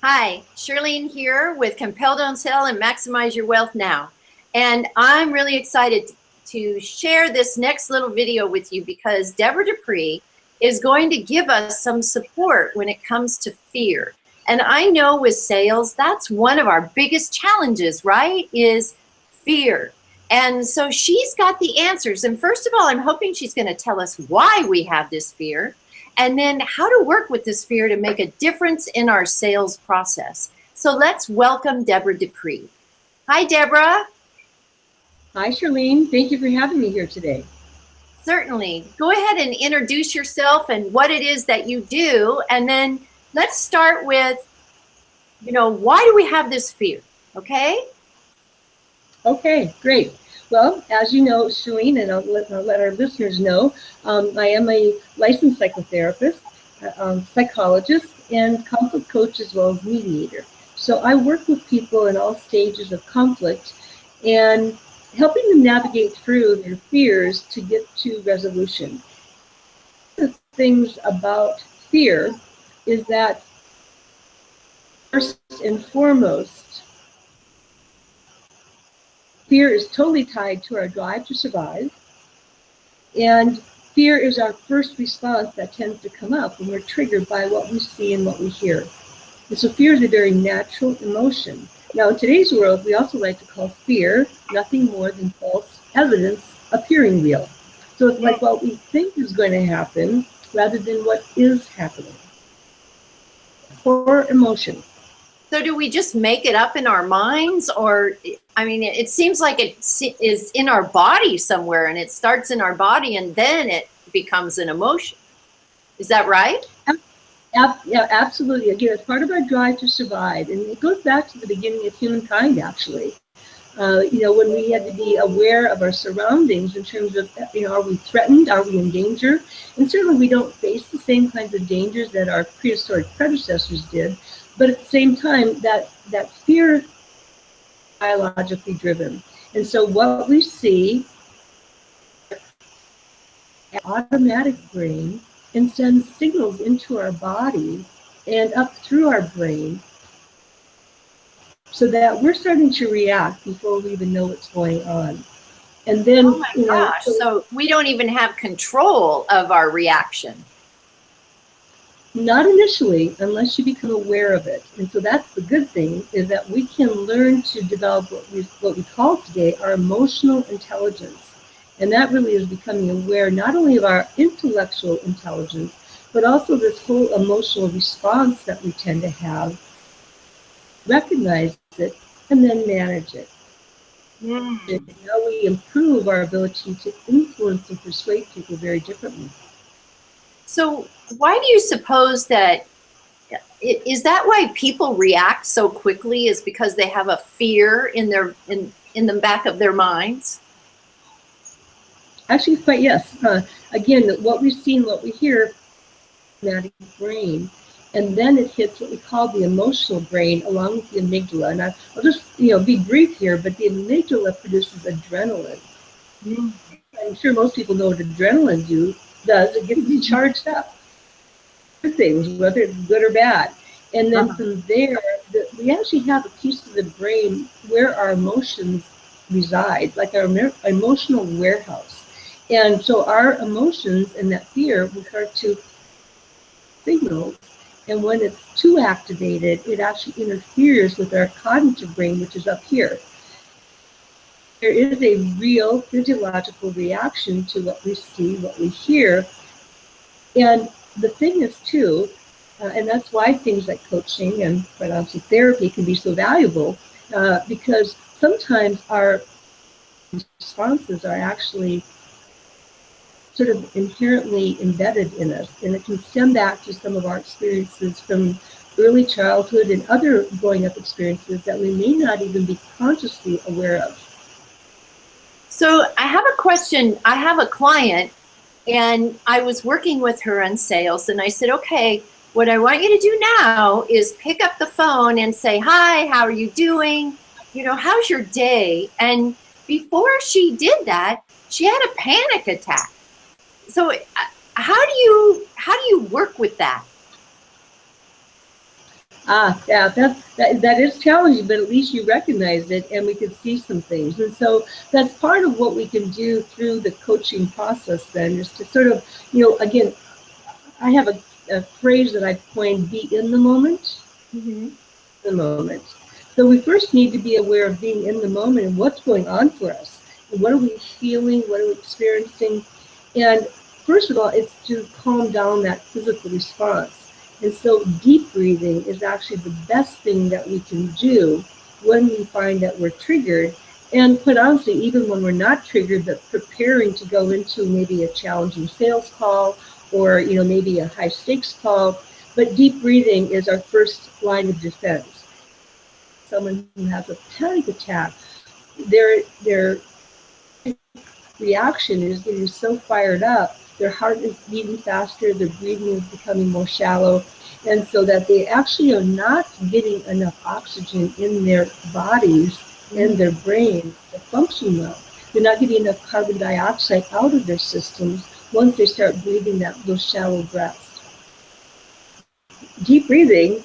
Hi, Shirlene here with CompelDon'tSell and Maximize Your Wealth Now. And I'm really excited to share this next little video with you because Debra Dupree is going to give us some support when it comes to fear. And I know with sales, that's one of our biggest challenges, right? Is fear. And so she's got the answers. And first of all, I'm hoping she's going to tell us why we have this fear, and then how to work with this fear to make a difference in our sales process. So let's welcome Debra Dupree. Hi, Debra. Hi, Shirlene. Thank you for having me here today. Certainly. Go ahead and introduce yourself and what it is that you do. And then let's start with, why do we have this fear? Okay? Okay, great. Well, as you know, Shirlene, and I'll let our listeners know, I am a licensed psychotherapist, psychologist, and conflict coach as well as mediator. So I work with people in all stages of conflict and helping them navigate through their fears to get to resolution. The things about fear is that first and foremost, fear is totally tied to our drive to survive. And fear is our first response that tends to come up when we're triggered by what we see and what we hear. And so fear is a very natural emotion. Now, in today's world, we also like to call fear nothing more than false evidence appearing real. So it's like what we think is going to happen rather than what is happening. Core emotion. So do we just make it up in our minds? Or, it seems like it is in our body somewhere, and it starts in our body and then it becomes an emotion. Is that right? Yeah, absolutely. Again, it's part of our drive to survive. And it goes back to the beginning of humankind, actually. When we had to be aware of our surroundings in terms of, are we threatened? Are we in danger? And certainly we don't face the same kinds of dangers that our prehistoric predecessors did. But at the same time, that fear is biologically driven. And so what we see, automatic brain, and sends signals into our body and up through our brain so that we're starting to react before we even know what's going on. And then, oh my gosh, so we don't even have control of our reaction. Not initially, unless you become aware of it. And so that's the good thing, is that we can learn to develop what we call today our emotional intelligence. And that really is becoming aware not only of our intellectual intelligence, but also this whole emotional response that we tend to have, recognize it, and then manage it. And now we improve our ability to influence and persuade people very differently. So why do you suppose that, is that why people react so quickly, is because they have a fear in the back of their minds? Actually, quite yes. Again, what we see and what we hear, automatic brain, and then it hits what we call the emotional brain along with the amygdala. And I'll just be brief here, but the amygdala produces adrenaline. I'm sure most people know what adrenaline does. It gets you charged up for things, whether it's good or bad. And then from there, we actually have a piece of the brain where our emotions reside, like our emotional warehouse. And so our emotions and that fear will start to signal. And when it's too activated, it actually interferes with our cognitive brain, which is up here. There is a real physiological reaction to what we see, what we hear. And the thing is, too, and that's why things like coaching and quite honestly therapy can be so valuable, because sometimes our responses are actually sort of inherently embedded in us, and it can stem back to some of our experiences from early childhood and other growing up experiences that we may not even be consciously aware of. So I have a question. I have a client, and I was working with her in sales, and I said, okay, what I want you to do now is pick up the phone and say, hi, how are you doing? How's your day? And before she did that, she had a panic attack. So how do you work with that? Yeah, that is challenging, but at least you recognize it and we can see some things. And so that's part of what we can do through the coaching process then, is to sort of, again, I have a phrase that I've coined, be in the moment, the moment. So we first need to be aware of being in the moment and what's going on for us. And what are we feeling? What are we experiencing? And first of all, it's to calm down that physical response. And so deep breathing is actually the best thing that we can do when we find that we're triggered. And quite honestly, even when we're not triggered, but preparing to go into maybe a challenging sales call or maybe a high stakes call. But deep breathing is our first line of defense. Someone who has a panic attack, their reaction is getting so fired up, their heart is beating faster, their breathing is becoming more shallow, and so that they actually are not getting enough oxygen in their bodies and their brain to function well. They're not getting enough carbon dioxide out of their systems once they start breathing those shallow breaths. Deep breathing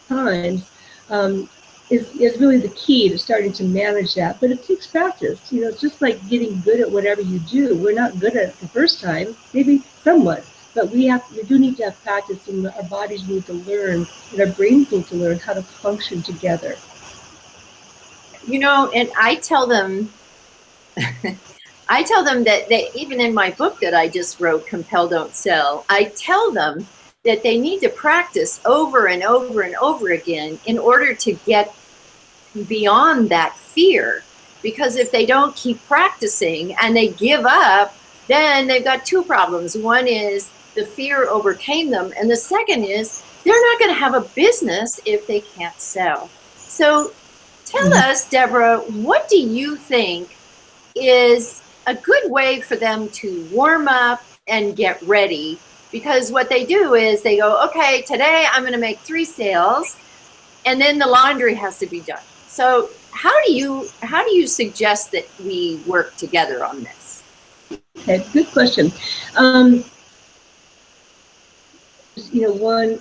times is really the key to starting to manage that, but it takes practice. It's just like getting good at whatever you do. We're not good at it the first time, maybe somewhat, but we do need to have practice, and our bodies need to learn, and our brains need to learn how to function together. And I tell them, that even in my book that I just wrote, Compel, Don't Sell, I tell them that they need to practice over and over and over again in order to get beyond that fear. Because if they don't keep practicing and they give up, then they've got two problems. One is the fear overcame them, and the second is they're not going to have a business if they can't sell. So tell us, Deborah, what do you think is a good way for them to warm up and get ready? Because what they do is they go, okay, today I'm going to make 3 sales, and then the laundry has to be done. So how do you suggest that we work together on this? Okay, good question. I'm going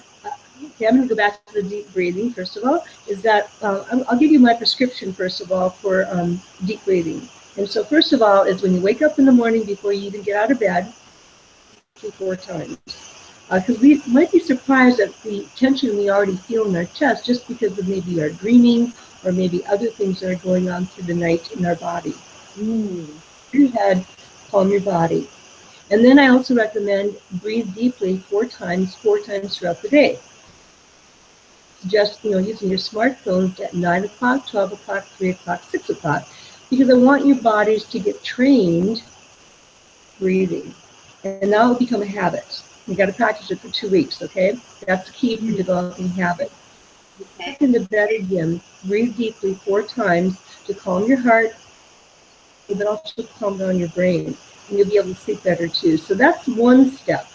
to go back to the deep breathing, first of all, is that I'll give you my prescription, first of all, for deep breathing. And so first of all is when you wake up in the morning before you even get out of bed, 4 times. Because we might be surprised at the tension we already feel in our chest just because of maybe our dreaming or maybe other things that are going on through the night in our body. Your head, calm your body. And then I also recommend breathe deeply 4 times throughout the day. Just, using your smartphones at 9 o'clock, 12 o'clock, 3 o'clock, 6 o'clock, because I want your bodies to get trained breathing. And that will become a habit. You got to practice it for 2 weeks, okay? That's the key for developing habit. Get into bed again, breathe deeply 4 times to calm your heart, but also calm down your brain. And you'll be able to sleep better too. So that's one step.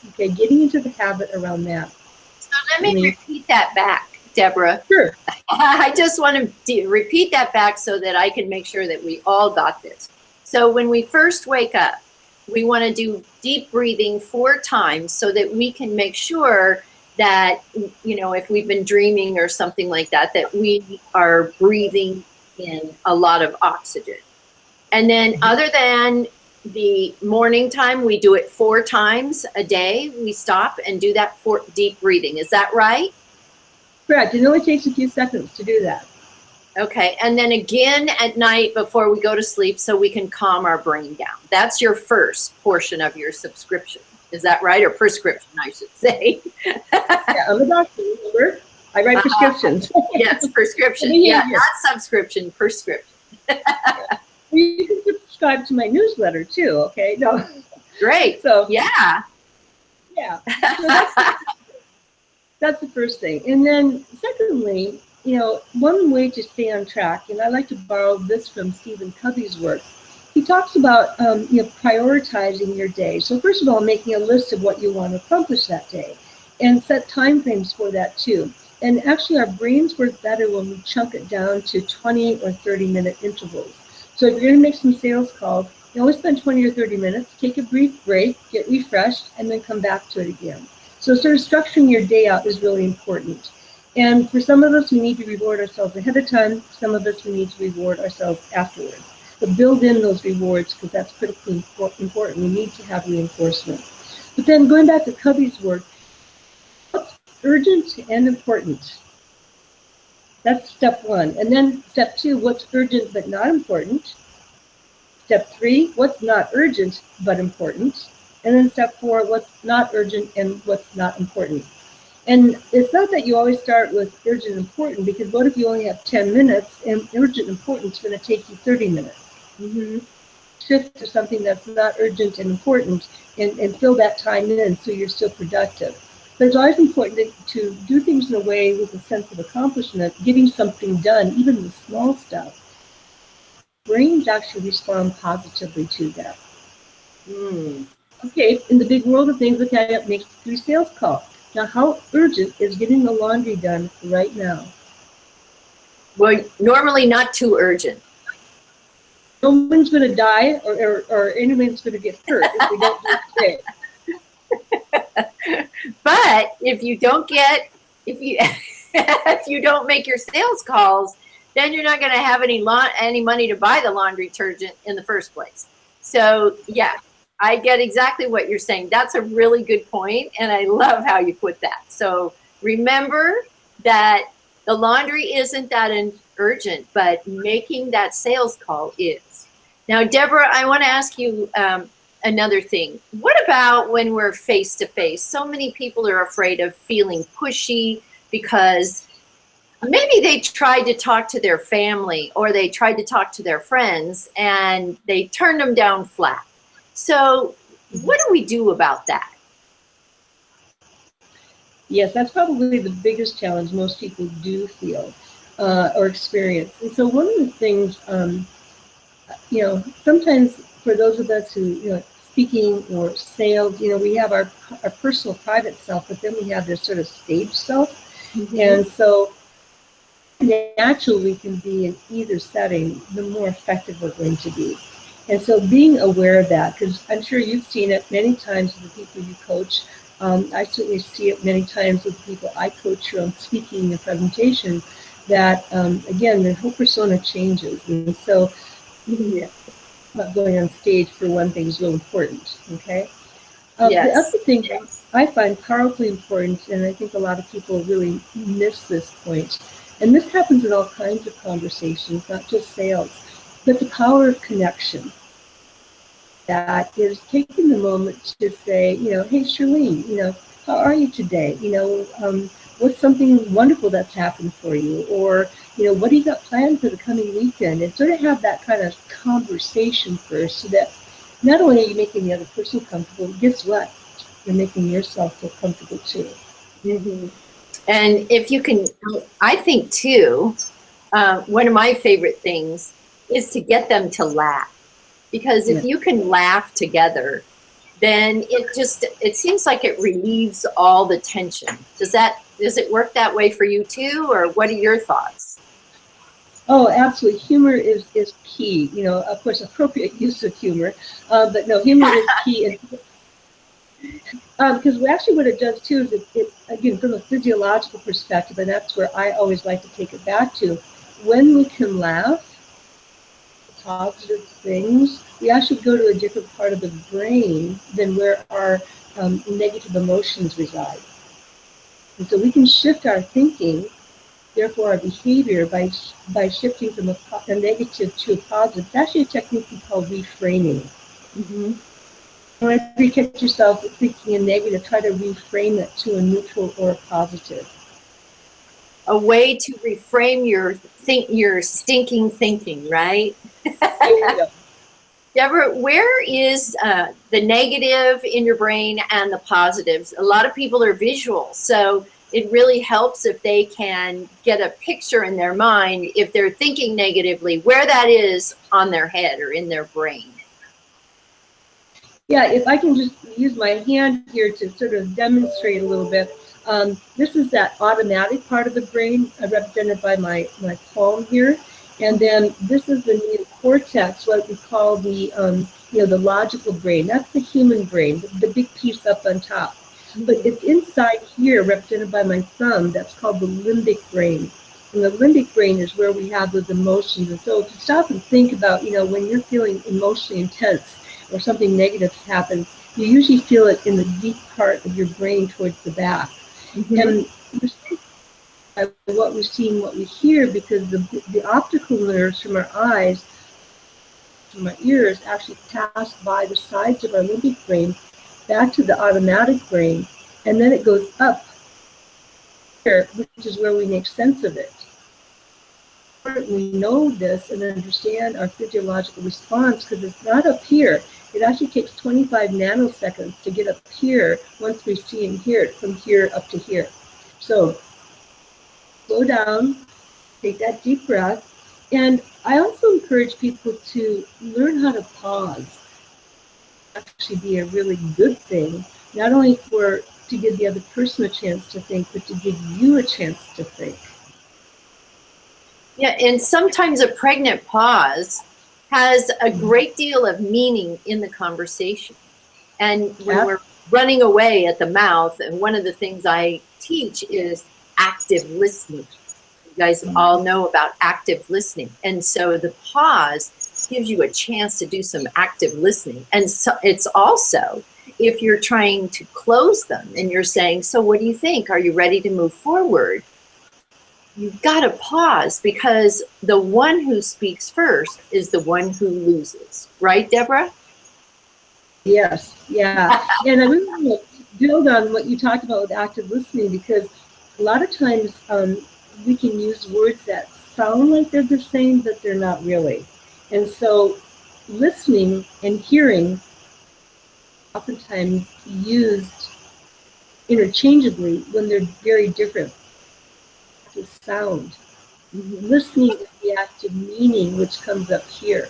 Okay, getting into the habit around that. So let me repeat that back, Deborah. Sure. I just want to repeat that back so that I can make sure that we all got this. So when we first wake up, we want to do deep breathing 4 times so that we can make sure that, if we've been dreaming or something like that, that we are breathing in a lot of oxygen. And then other than the morning time, we do it 4 times a day. We stop and do that for deep breathing. Is that right? Correct. It only takes a few seconds to do that. Okay, and then again at night before we go to sleep so we can calm our brain down. That's your first portion of your subscription. Is that right? Or prescription, I should say. Yeah, I'm a doctor, remember? I write prescriptions. Yes, prescription. Yeah, not subscription, prescription. You can subscribe to my newsletter too, okay? No. Great. So yeah. Yeah. So that's the first thing. And then secondly, one way to stay on track, and I like to borrow this from Stephen Covey's work. He talks about prioritizing your day. So first of all, making a list of what you want to accomplish that day, and set time frames for that too. And actually, our brains work better when we chunk it down to 20 or 30-minute intervals. So if you're going to make some sales calls, you always spend 20 or 30 minutes, take a brief break, get refreshed, and then come back to it again. So sort of structuring your day out is really important. And for some of us, we need to reward ourselves ahead of time. Some of us, we need to reward ourselves afterwards. But build in those rewards, because that's critically important. We need to have reinforcement. But then going back to Covey's work, what's urgent and important? That's step one. And then step two, what's urgent but not important? Step three, what's not urgent but important? And then step four, what's not urgent and what's not important? And it's not that you always start with urgent and important, because what if you only have 10 minutes and urgent and important is going to take you 30 minutes? Shift to something that's not urgent and important and fill that time in so you're still productive. But it's always important to do things in a way with a sense of accomplishment, getting something done, even the small stuff. Brains actually respond positively to that. Okay, in the big world of things, look at it, make 3 sales calls. Now, how urgent is getting the laundry done right now? Well, normally not too urgent. No one's going to die or anyone's going to get hurt if we don't do it today. But if you don't get, if you don't make your sales calls, then you're not going to have any money to buy the laundry detergent in the first place. So yeah, I get exactly what you're saying. That's a really good point, and I love how you put that. So remember that the laundry isn't that urgent, but making that sales call is. Now, Deborah, I want to ask you another thing. What about when we're face to face? So many people are afraid of feeling pushy because maybe they tried to talk to their family or they tried to talk to their friends and they turned them down flat. So what do we do about that? Yes, that's probably the biggest challenge most people do feel or experience. And so one of the things, sometimes for those of us who, speaking or sales, we have our personal private self, but then we have this sort of stage self. And so naturally we can be in either setting, the more effective we're going to be. And so being aware of that, because I'm sure you've seen it many times with the people you coach. I certainly see it many times with the people I coach around speaking and presentation, that, again, their whole persona changes. And so not going on stage, for one thing, is real important, okay? The other thing I find powerfully important, and I think a lot of people really miss this point, and this happens in all kinds of conversations, not just sales, but the power of connection. That is taking the moment to say, hey, Shirlene, how are you today? What's something wonderful that's happened for you? Or, what do you got planned for the coming weekend? And sort of have that kind of conversation first, so that not only are you making the other person comfortable, guess what? You're making yourself feel comfortable too. And if you can, I think too, one of my favorite things is to get them to laugh. Because if you can laugh together, then it seems like it relieves all the tension. Does it work that way for you too, or what are your thoughts? Oh, absolutely. Humor is key. Of course, appropriate use of humor, but no, humor is key. Because actually what it does too is it, again, from a physiological perspective, and that's where I always like to take it back to, when we can laugh, positive things, we actually go to a different part of the brain than where our negative emotions reside. And so we can shift our thinking, therefore our behavior, by shifting from a negative to a positive. It's actually a technique we call reframing. Whenever you catch yourself thinking a negative, try to reframe it to a neutral or a positive. A way to reframe your stinking thinking, right? Deborah, where is the negative in your brain and the positives? A lot of people are visual, so it really helps if they can get a picture in their mind, if they're thinking negatively, where that is on their head or in their brain. Yeah, if I can just use my hand here to sort of demonstrate a little bit. This is that automatic part of the brain represented by my palm here. And then this is the neocortex, what we call the logical brain. That's the human brain, the big piece up on top. But it's inside here, represented by my thumb, that's called the limbic brain. And the limbic brain is where we have those emotions. And so if you stop and think about, when you're feeling emotionally intense or something negative happens, you usually feel it in the deep part of your brain towards the back. And what we're seeing, what we hear, because the optical nerves from our eyes, from our ears, actually pass by the sides of our limbic brain back to the automatic brain, and then it goes up here, which is where we make sense of it. We know this and understand our physiological response because it's not up here. It actually takes 25 nanoseconds to get up here once we see and hear it from here up to here. So slow down, take that deep breath. And I also encourage people to learn how to pause. Actually be a really good thing, not only to give the other person a chance to think, but to give you a chance to think. Yeah, and sometimes a pregnant pause has a great deal of meaning in the conversation. And when we're running away at the mouth, and one of the things I teach is active listening. You guys all know about active listening. And so the pause gives you a chance to do some active listening. And so it's also, if you're trying to close them and you're saying, so what do you think? Are you ready to move forward? You've got to pause, because the one who speaks first is the one who loses. Right, Deborah? Yes, yeah. And I really want to build on what you talked about with active listening, because a lot of times we can use words that sound like they're the same, but they're not really. And so listening and hearing oftentimes used interchangeably when they're very different. The sound. Listening is the active meaning, which comes up here.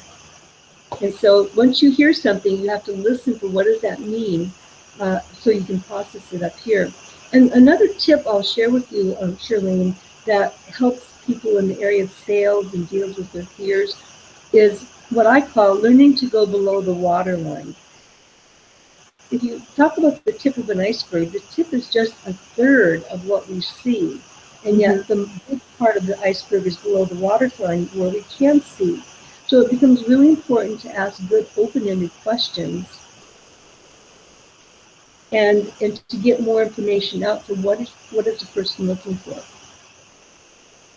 And so once you hear something, you have to listen for what does that mean, so you can process it up here. And another tip I'll share with you, Shirlene, that helps people in the area of sales and deals with their fears is what I call learning to go below the waterline. If you talk about the tip of an iceberg, the tip is just a third of what we see. And yet the big part of the iceberg is below the waterline where we can see. So it becomes really important to ask good open-ended questions and to get more information out to what is the person looking for.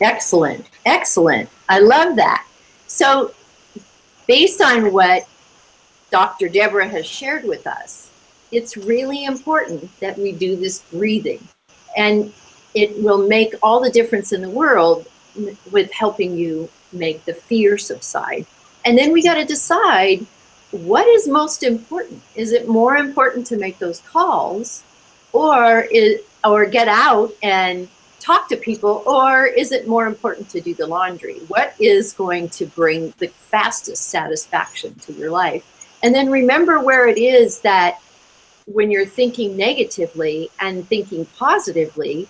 Excellent, excellent. I love that. So based on what Dr. Deborah has shared with us, it's really important that we do this breathing. And it will make all the difference in the world with helping you make the fear subside. And then we got to decide what is most important. Is it more important to make those calls or get out and talk to people, or is it more important to do the laundry? What is going to bring the fastest satisfaction to your life? And then remember where it is that when you're thinking negatively and thinking positively,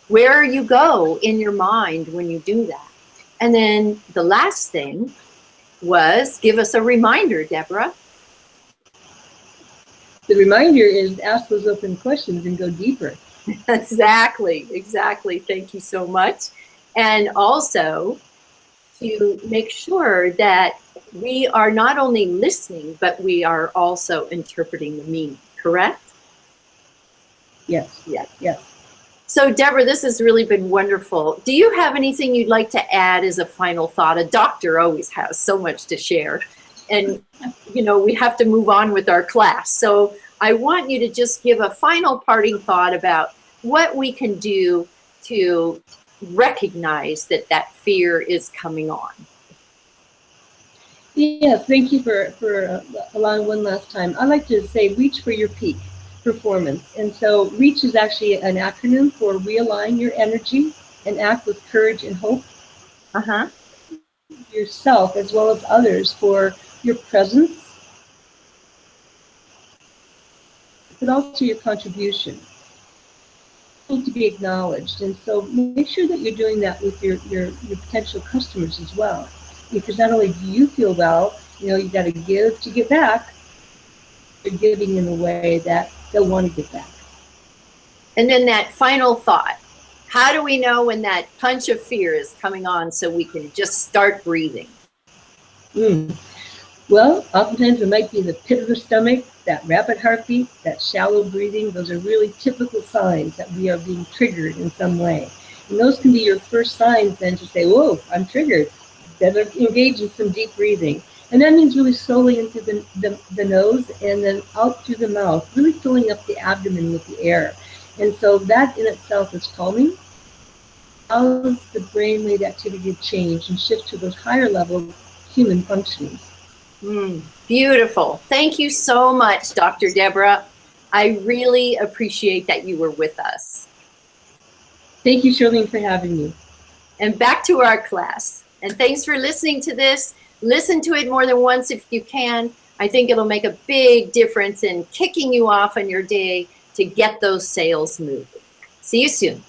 where you go in your mind when you do that. And then the last thing was, give us a reminder, Deborah. The reminder is ask those open questions and go deeper. Exactly, exactly. Thank you so much. And also to make sure that we are not only listening, but we are also interpreting the meaning, correct? Yes. Yes. Yes. So, Deborah, this has really been wonderful. Do you have anything you'd like to add as a final thought? A doctor always has so much to share. And, we have to move on with our class. So I want you to just give a final parting thought about what we can do to recognize that fear is coming on. Yes, thank you for allowing one last time. I like to say reach for your peak performance. And so REACH is actually an acronym for realign your energy and act with courage and hope. Yourself as well as others for your presence, but also your contribution. You need to be acknowledged. And so make sure that you're doing that with your potential customers as well. Because not only do you feel well, you got to give to get back. You're giving in a way that they'll want to get back. And then that final thought. How do we know when that punch of fear is coming on so we can just start breathing? Well, oftentimes it might be the pit of the stomach, that rapid heartbeat, that shallow breathing. Those are really typical signs that we are being triggered in some way. And those can be your first signs then to say, whoa, I'm triggered. Better engage in some deep breathing. And that means really slowly into the nose and then out through the mouth, really filling up the abdomen with the air. And so that in itself is calming, allows the brainwave activity to change and shift to those higher level human functionings. Beautiful. Thank you so much, Dr. Debra. I really appreciate that you were with us. Thank you, Shirlene, for having me. And back to our class. And thanks for listening to this. Listen to it more than once if you can. I think it'll make a big difference in kicking you off on your day to get those sales moving. See you soon.